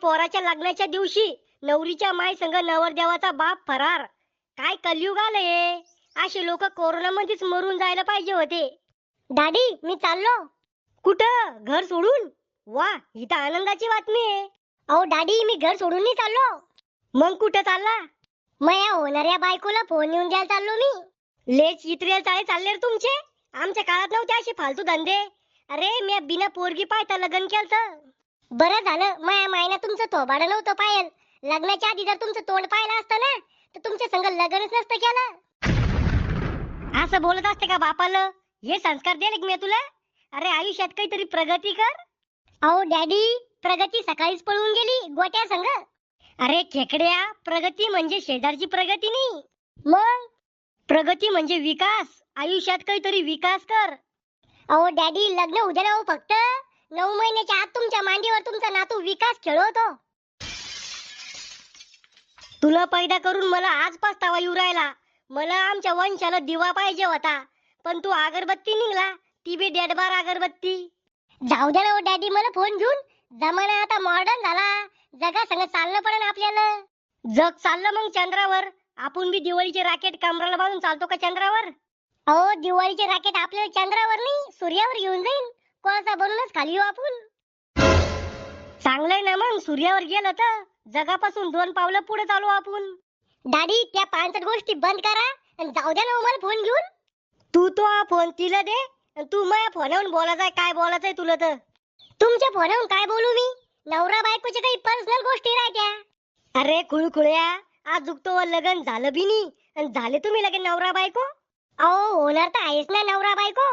पोराच्या लग्नाच्या दिवशी नवरीच्या माय संग नवरदेवाचा बाप फरार. काय कलयुग आलंय. असे लोक कोरोना मध्येच मरून जायला पाहिजे होते. डॅडी मी चाललो. कुठं? घर सोडून? वा, ही तर आनंदाची बातमी आहे. अहो डॅडी मी घर सोडून नाही चाललो. मग कुठं चालला? मया होणाऱ्या बायकोला फोन येऊन द्यायला चाललो मी. लेच इत्रेल चाळे चालले रे तुमचे. आमच्या काळात नव्हते असे फालतू धंदे. अरे मी बिना पोरगी पाहता लग्न केलं. बरं झालं माया मायना तुमचं थोबाड नव्हतं पायल. लग्नाच्या आधी जर तुमचं तोंड पाहिलं असतं ना तर तुमच्या संग लग्नच नसतं केलं. असं बोलत असते का बापाला? हे संस्कार दिले मी तुला. अरे आयुष्यात काहीतरी प्रगती कर. अहो डॅडी प्रगती सकाळीच पळून गेली गोट्या संग. अरे खेकड्या, प्रगती म्हणजे शेजारची प्रगती नाही. मग प्रगती म्हणजे विकास. आयुष्यात काहीतरी विकास कर. अहो डॅडी लग्न उद्या ना हो फक्त. 9 महिन्याच्या आत तुमच्या मांडीवर तुमचा नातू विकास खेळवतो. तुला पैदा करून मला आज पस्तावा येऊ राहिला. मला आमच्या वंशाला दिवा पाहिजे होता, पण तू अगरबत्ती निघला. ती बी डेडबार अगरबत्ती. जाऊ द्या ना हो डॅडी मला फोन घेऊन. जमाना आता मॉडर्न झाला. जगा संग चालणं पडेल आपल्याला. जग चाललं मग चंद्रावर. आपण बी दिवाळीचे राकेट कमराला बांधून चालतो का चंद्रावर? अहो दिवाळीचे राकेट आपल्याला चंद्रावर नाही सूर्यावर घेऊन जाईल. कोळसा बनूनच खाली येऊ आपण. चांगलंय ना मग सूर्यावर गेलं तर जगापासून 2 पावलं पुढे चालू आपण. डॅडी त्या 5 गोष्टी बंद करा आणि जाऊ द्या ना मला फोन घेऊन. तू तो फोन तिला दे आणि तू माझ्या फोनवरून बोलायचंय. काय बोलायचंय तुला तर? तुमच्या फोनवरून काय बोलू मी? नवरा बायकोच्या काही पर्सनल गोष्टी राहत्या. अरे खुळखुळ्या, आज तो लग्न झालं बी नाही आणि झाले तुम्ही लगेच नवरा बायको. अहो होणार तर आहेच ना नवरा बायको.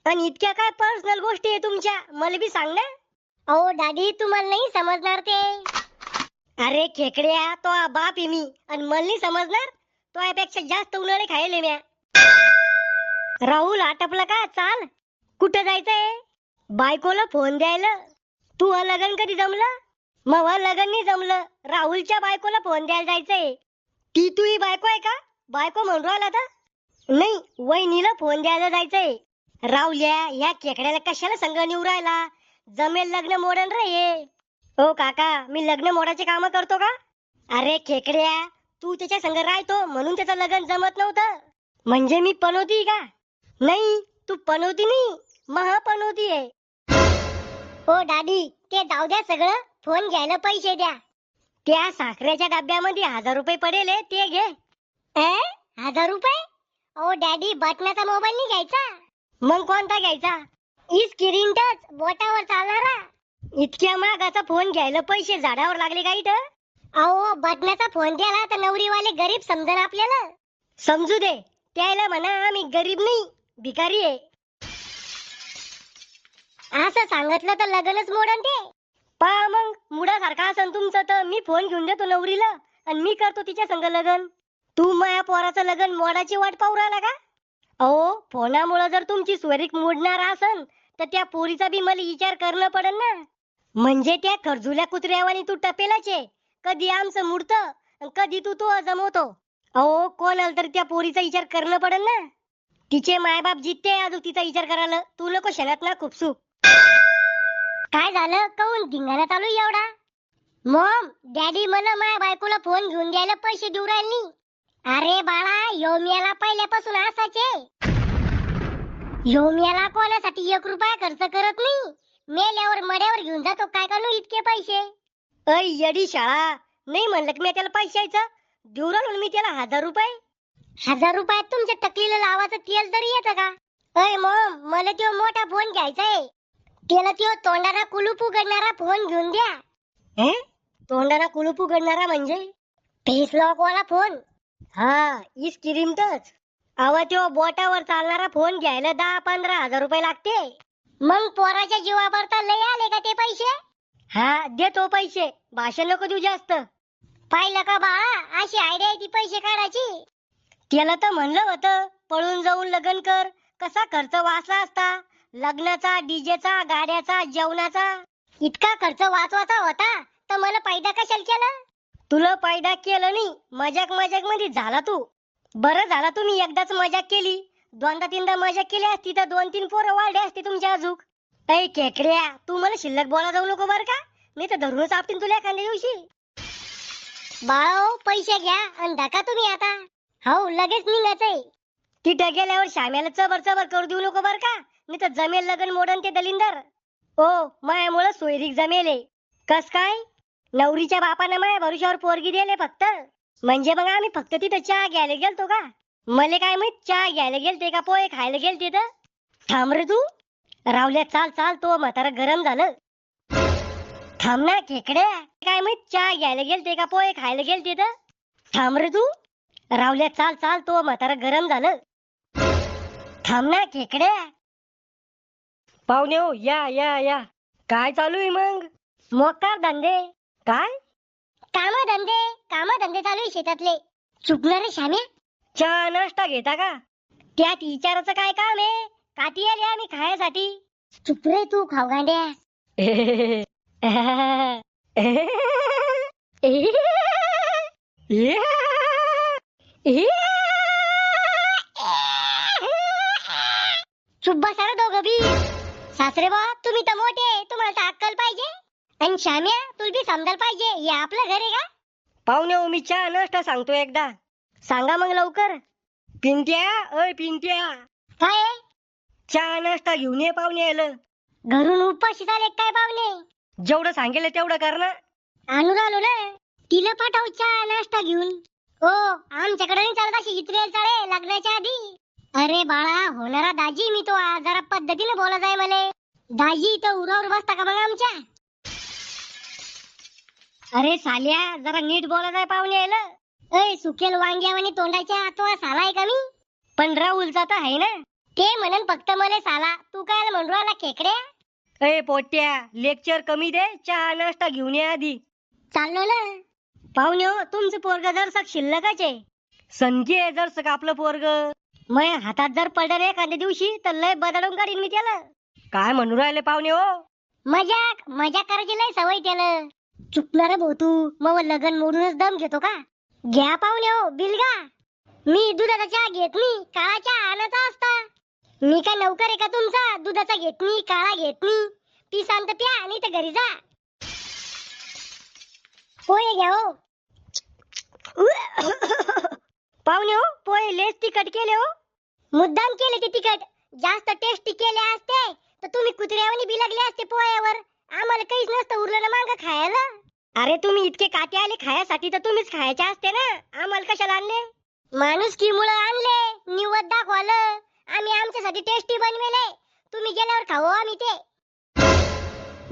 आणि इतक्या काय पर्सनल गोष्टी आहे तुमच्या? मला बी सांग ना. अहो डॅडी तुम्हाला नाही समजणार ते. अरे खेकड्या, तो बाप आहे मी आणि मला नाही समजणार. तो यापेक्षा जास्त उन्हाळे खायले म्या. राहुल आटपला का? चाल. कुठं जायचंय? बायकोला फोन द्यायला. तू लग्न कधी जमलं? मग लग्न नाही जमलं. राहुलच्या बायकोला फोन द्यायला जायचंय. ती तुही बायको आहे का? बायको म्हणून राहिला तर? नाही, वहिनीला फोन द्यायला जायचंय. राहुल्या, या खेकड्याला कशाला संग निवू राहिला? जमेल लग्न मोडन रे हे. हो काका, मी लग्न मोडाचे काम करतो का? अरे खेकड्या, तू त्याच्या संग राहतो म्हणून त्याचं लग्न जमत नव्हतं. म्हणजे मी पनवती का? नाही, तू पनवती नाही, महापनवती आहे. हो डॅडी ते जाऊ द्या सगळं. फोन घ्यायला पैसे द्या. त्या साखरेच्या डब्यामध्ये 1000 रुपये पडेल ते घे. 1000 रुपये? ओ डॅडी बटनाचा मोबाईल नाही घ्यायचा. मग कोणता घ्यायचा? स्क्रीन टच बोटावर चालणारा. इतक्या महागाचा फोन घ्यायला पैसे झाडावर लागले का इथं? अहो बटनाचा फोन द्याला तर नवरीवाले गरीब समजन आपल्याला. समजू दे, त्याला म्हणा आम्ही गरीब नाही भिकारी आहे. असं सांगितलं तर लग्नच मोडन ते. पहा मग मुडासारखा असन तुमचं तर मी फोन घेऊन देतो नवरीला आणि मी करतो तिच्या संग लग्न. तू माया पोराचं लग्न मोडाची वाट पाहू राहिला का? अहो फोनामुळे जर तुमची स्वरीक मोडणार असन तर त्या पोरीचा बी मला विचार करणं पडेल ना. म्हणजे त्या खरजुल्या कुत्र्यावानी तू टपेलाचे. कधी आमचं मुडतं कधी तू तो जमवतो. अहो कोणाला तर त्या पोरीचा विचार करणं पडेल ना. तिचे मायबाप जिते अजून तिचा विचार करायला. तू नको शनात ना खूपसू. काय झालं? काऊन धिंगाणा चालू एवढा? मॉम डॅडी मला माझ्या बायकोला फोन घेऊन द्यायला पैसे देऊ राहिले. अरे बाळा, योमियाला पहिल्यापासून असाचे. योमियाला कोणासाठी 1 रुपया खर्च करत नाही. मेल्यावर मड्यावर घेऊन जातो काय कानू इतके पैसे. अय येडी शाळा, नाही म्हणलं की मी त्याला पैशायचं देऊ राहिलो मी त्याला 1000 रुपये. 1000 रुपयात तुमच्या टकलीला लावायचं तेल तरी येतं का? अय मॉम मला तो मोठा फोन घ्यायचाय. त्याला तो तोंडाला कुलूप उघडणारा फोन घेऊन द्या. तोंडाला कुलूप उघडणारा म्हणजे फेस लॉक वाला फोन? हा, स्क्रीन टच. अव तो बोटावर चालणारा फोन घ्यायला 10-15 हजार रुपये लागते. मग पोराच्या जीवावर तर लय आले का ते पैसे? हा देतो पैसे, भाषण नको देऊ जास्त. पाहिलं का बाळा, अशी आयडिया आहे ती पैसे काढायची. त्याला तर म्हणलं होतं पळून जाऊन लग्न कर, कसा खर्च वाचला असता. लग्नाचा, डीजेचा, गाड्याचा, जेवणाचा इतका खर्च वाचवायचा होता तर मला पैदा कशाला केला? तुला पैदा केलं नाही, मजाक मजाक मध्ये झाला तू. बरं झाला तुम्ही एकदाच मजाक केली. 2दा-3दा मजाक केली असती तर 2-3 पोरं वाढले असते तुमच्या अजूक. ऐ खेकड्या, तू मला शिल्लक बोला जाऊ नको बर का. मी तर धरूनच आपटीन तुला एखाद्या दिवशी. बाळो पैसे घ्या आणि ढका तुम्ही आता. हो लगेच निघायचंय. तिथे गेल्यावर श्याम्याला चबर चबर करू देऊ नको बर का, मी तर जमेल लगन मोडन ते दलिंदर. ओ मायामुळे सोयरीक जमेले. कस काय? नवरीच्या बापानं माया भरुशावर पोरगी दिले फक्त. म्हणजे मग आम्ही फक्त तिथं चहा घ्यायला गेलतो का? मले काय माहित चहा घ्यायला गेलते का पोहे खायला गेलते तर. थांब रे तू. रावल्या चाल चाल, तो म्हातारा गरम झालं. थांब ना खेकड्या, काय माहित चहा घ्यायला गेलते का पोहे खायला गेलते तर. थांब रे तू. रावल्या चाल चाल, तो म्हातारा गरम झालं. थांब ना खेकड्या. पाहुणे हो, या या या. काय चालू आहे मग? मोकार धंदे. काय? काम धंदे चालू आहे शेतातले. चुकणार रे श्याम्या. चहा नाश्ता घेता का? त्यात विचाराचं काय काम आहे? काठी आली आम्ही खाण्यासाठी. चुप रे तू खावगांड्या. चुप बसा रे दोघं बी. सासरे बा तुम्ही तर मोठे, तुम्हाला तर अक्कल पाहिजे. आणि श्याम्या तुला बी समजायला पाहिजे, हे आपलं घर आहे का? पाहुणे हो, मी चहा नाश्ता सांगतो एकदा. सांगा मग लवकर. पिंट्या, अय पिंट्या. काय? चहा नाश्ता घेऊन ये पाहुणे आलं. घरून उपाशी झाले काय पाहुणे? जेवढं सांगेल तेवढं कर ना. आणून आलो ना. तिला पाठव चहा नाश्ता घेऊन. हो आमच्याकडे नाही चालत अशी इतरेल चाळे लग्नाच्या आधी. अरे बाळा होणारा दाजी, मी तो जरा पद्धतीने बोलत आहे मले. दाजी तर उरावर बसता का मग आमच्या? अरे साल्या जरा नीट बोलत आहे पाहुणे आलं. अय सुकेल वांग्यावानी तोंडाच्या आतवा साला आहे का मी? पण राहुलचा तर आहे ना. ते म्हणन फक्त मले साला, तू काय म्हणून राहिला खेकड्या? अय पोट्या, लेक्चर कमी दे, चहा नाश्ता घेऊन ये आधी. चाललो ना. पाहुणे हो, तुमचं पोरग जरसक शिल्लकच आहे. संजय आहे जरसक आपलं पोरग. मग हातात जर पडलं एखाद्या दिवशी तर लय बदलून काढीन मी त्याला. काय म्हणून राहिले पाहुणे हो? मजाक मजाक करायची लय सवय त्याला. चुकणार भाऊ तू, मग लगन मोडूनच दम घेतो का? घ्या पाहुणे हो, बिलगा. मी दुधाचा चहा घेत नाही, काळा चहा आणायचा असता. मी काय नौकर आहे का तुमचा? दुधाचा घेत नाही, काळा घेत नाही. पी शांत प्या आणि तर घरी जा. पोहे घ्या हो. पाहुणे हो, पोहे लेस तिखट केले हो. मुद्दाम केले ते तिखट. जास्त टेस्टी केले असते तर तुम्ही कुत्र्यावानी बिलगले असते पोह्यावर. आम्हाला काहीच नसतं उरलं ना मागं खायला. अरे तुम्ही इतके काटे आले खायासाठी तर तुम्हीच खायचे असते ना, आम्हाला कशाला आणले? माणुसकी मुळे आणले, निवद दाखवलं. आम्ही आमच्यासाठी टेस्टी बनवेले, तुम्ही गेल्यावर खाऊ आम्ही ते.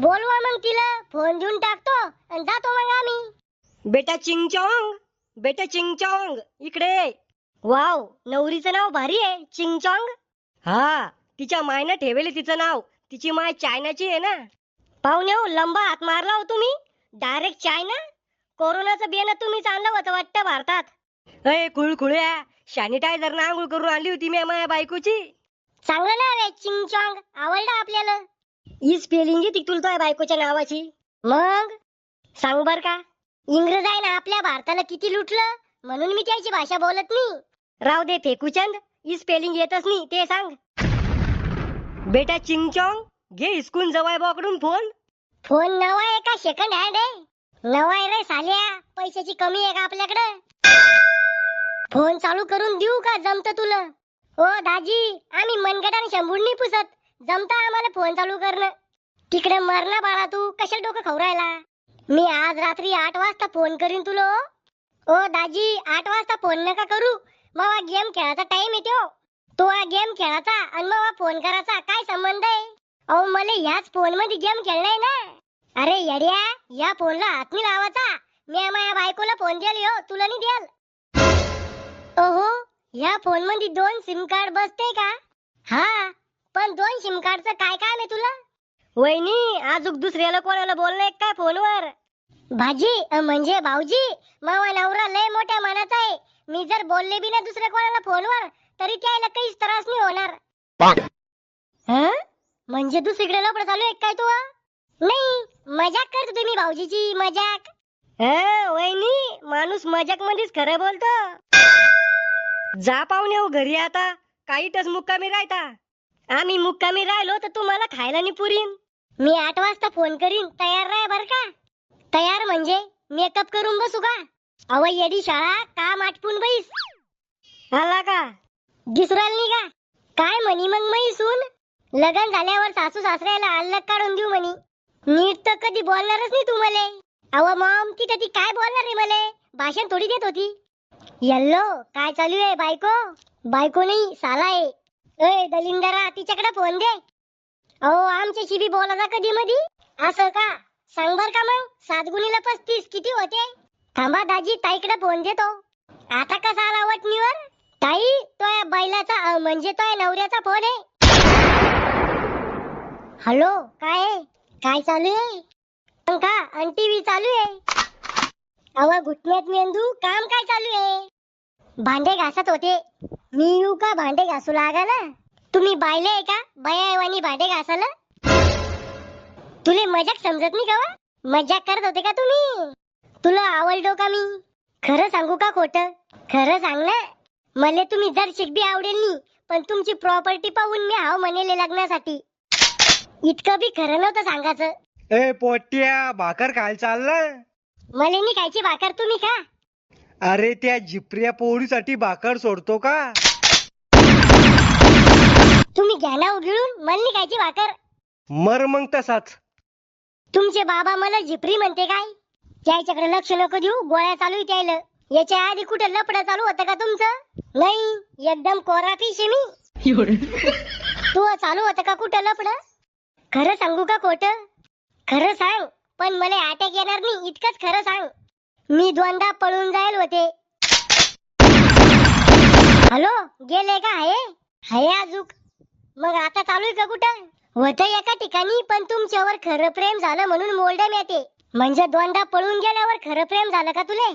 बोलवा मग तिला, फोन देऊन टाकतो आणि जातो मग आम्ही. बेटा चिंगचोंग, बेटा चिंगचोंग इकडे. वाव, नवरीचं नाव भारी आहे, चिंगचोंग. हा, तिच्या मायनं ठेवले तिचं नाव. तिची माय चायनाची आहे ना. पाहुणे हो, लंबा हात मारला हो तुम्ही. Direct China. कोरोनाचं बियाणं तुम्हीच आणलं होतं वाटतं भारतात. अय खुळखुळ्या, सॅनिटायझर ना आंघोळ करून आणली होती मी माझ्या बायकोची. चांगलं नाव आहे चिंगचोंग, आवडलं आपल्याला. ही स्पेलिंग येते तुला तुझ्या बायकोच्या नावाची? मग सांग बर का. इंग्रज आहे ना आपल्या भारताला किती लुटलं, म्हणून मी त्याची भाषा बोलत नाही. राव दे फेकूचंद, ही स्पेलिंग येतच नाही ते सांग. बेटा चिंगचोंग, घे हिसकून जवाय बाकडून फोन. फोन नवा आहे का सेकंड हँड आहे? नवा आहे रे साल्या, पैशाची कमी आहे का आपल्याकडे? फोन चालू करून देऊ का जमत तुला? ओ दाजी, आम्ही मनगटाने शंभून नाही पुसत, जमत आम्हाला फोन चालू करणं. तिकडे मरना बाळा, तू कशाला डोकं खाऊ राहिला? मी आज रात्री 8 वाजता फोन करीन तुला. ओ दाजी 8 वाजता फोन नका करू, मग गेम खेळायचा टाइम येतो. तो गेम खेळायचा आणि मग फोन करायचा काय संबंध आहे? अहो मला ह्याच फोन मध्ये गेम खेळलाय ना. अरे येड्या, या फोनला हात नाही लावायचा. मी माझ्या बायकोला फोन द्याल हो, तुला नाही द्याल. ओहो, या फोन मध्ये 2 सिम कार्ड बसते का? हा, पण 2 सिम कार्डचं काय काम आहे तुला? वहिनी, अजून दुसऱ्याला कोणाला बोलणं काय फोनवर? भाजी म्हणजे भाऊजी, मावा नवरा लय मोठ्या मनाचा आहे. मी जर बोलले बी ना दुसऱ्या कोणाला फोनवर तरी त्याला काहीच त्रास नाही होणार. म्हणजे दुसरीकडे लपड चालू आहे काय तू? नाही, मजाक करतो तुम्ही भाऊजीची, मजाक. वहिनी, माणूस मजाक मध्येच खरं बोलतो. जा पाहुणे हो घरी आता, काही टच मुक्कामी राहता. आम्ही मुक्कामी राहिलो तर तुम्हाला खायला नाही पुरीन. मी 8 वाजता फोन करीन, तयार राह बर का. तयार म्हणजे मेकअप करून बसू का? अव येडी शाळा, काम आटपून बैस. आला का? दिसराल नाही का? काय म्हणी मग मैसून? लग्न झाल्यावर सासू सासऱ्याला अलग काढून देऊ म्हणी. नीट तर कधी बोलणारच नाही तू मले. अव मॉम, तिथे ती काय बोलणार रे मले? भाषण थोडी देत होती. येल्लो, काय चालू आहे बायको? बायको नाही, साला आहे. ए दलिंदरा, तिच्याकडे फोन दे. अहो आमच्याशी बी बोला कधी मधी. असं का? सांग बर का मग, 7 गुणिले 35 किती होते? थांबा दाजी, ताईकडे फोन देतो. आता कसा आला वटणीवर? ताई, तो बैलाचा म्हणजे तो नवऱ्याचा फोन आहे. हॅलो, काय आहे? काय चालू आहे? पंखा आणि टीव्ही चालू आहे. अव घुटण्यात मेंदू, काम काय चालू आहे? भांडे घासत होते. मी येऊ का भांडे घासू लागायला? तुम्ही बायले आहे का बयावानी भांडे घासायला? तुले मजाक समजत नाही का? मजाक करत होते का तुम्ही? तुला आवडलो का मी? खरं सांगू का खोटं? खरं सांग ना. मले तुम्ही जर शिकबी आवडेल नी, पण तुमची प्रॉपर्टी पाहून मी हाव म्हणेले लग्नासाठी. इतकं बी खरं नव्हतं सांगायचं. ए पोट्या, भाकर काय चाललंय? मले नी खायची भाकर, तुम्ही खा. अरे त्या जिप्रिया पोळीसाठी भाकर सोडतो का? तुम्ही घ्या ना उघडून, मला नी खायची भाकर. मर मग तसाच. तुमचे बाबा मला झिपरी म्हणते काय? त्याच्याकडे लक्ष नको देऊ, गोळ्या चालू त्याला. याच्या आधी कुठे लपडं चालू होतं का तुमचं? नाही, एकदम कोरा फिश आहे मी. तू चालू होतं का कुठं लपडं? खरं सांगू का खोटं? खरं सांग, पण मला अटॅक येणार नाही इतकंच खरं सांग. मी 2दा पळून जाईल होते. हॅलो, गेले का? आहे अजूक. मग आता चालू आहे का कुठं? होतं एका ठिकाणी, पण तुमच्यावर खरं प्रेम झालं म्हणून मोल्डम येते. म्हणजे 2दा पळून गेल्यावर खरं प्रेम झालं का तुले?